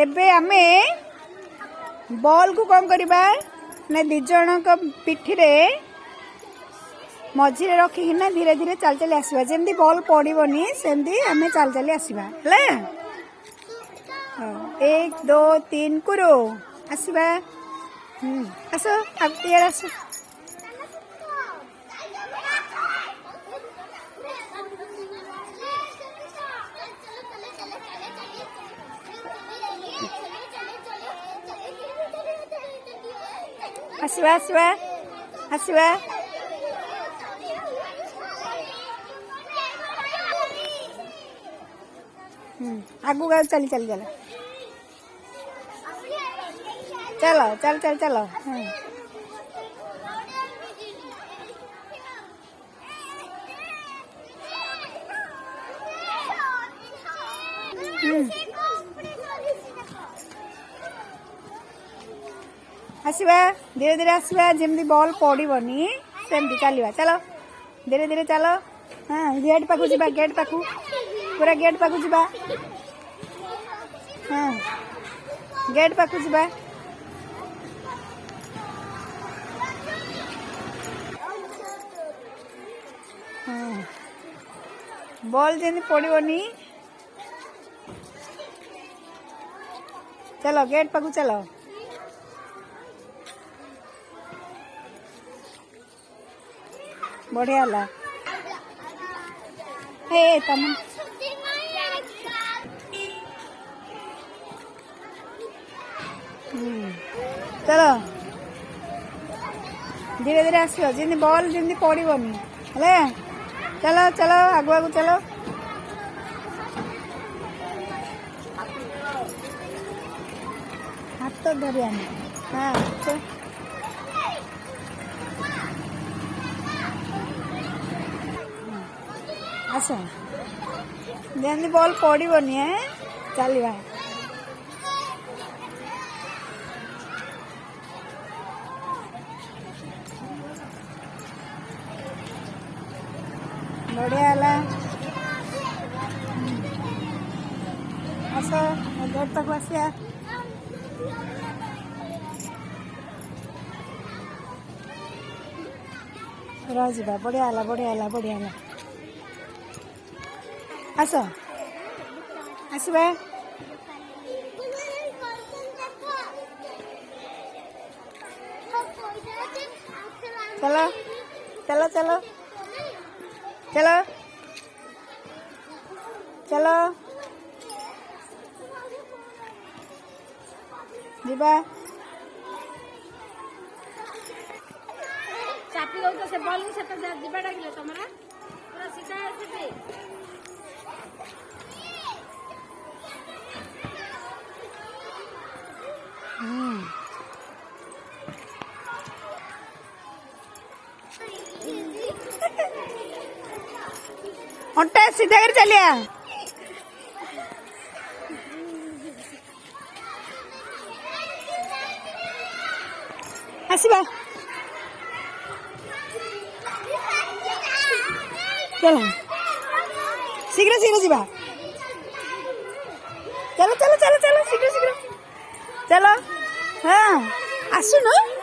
एबे आमे बॉल को कौन करवा ना दी जन पिठी रे मझे रखिकिना धीरे धीरे चल चली आसवा जमी बॉल पड़ोनी सेमती आम चल चली आसवा एक दो तीन कुरो आसवा आस आस आसवा आसवा आसवा आगू गा चली चली चलो चलो चल चल चलो आसवा धीरे धीरे आसवा जमी बॉल पड़ोनी सेमती चलवा चलो धीरे धीरे चलो हाँ गेट पाखु जा गेट पाखु पूरा गेट पाखु जा हाँ गेट पाखु जा हाँ बॉल जमी पड़ोनी चलो गेट पाखु चलो बढ़िया हे तम चलो धीरे धीरे आसो जमी बॉल जमी पड़ोनी है चलो चलो आगु आगु चलो हाथ तो धरिया हाँ आस जमी बॉल पड़ोनी है चलवा बढ़िया आस गेट पाक आसिया रहा बढ़िया बढ़िया बढ़िया आस आसवा चलो चलो चलो चलो चलो जीवा चापी हो तो से बॉल से तो जीवा डाकिले तमरा पूरा सीधा आसे अंटा सीधा कर चलिया आसवा चलो शीघ्र शीघ्र जीवा चलो चलो चलो चलो शीघ्र शीघ्र चलो हाँ आसुन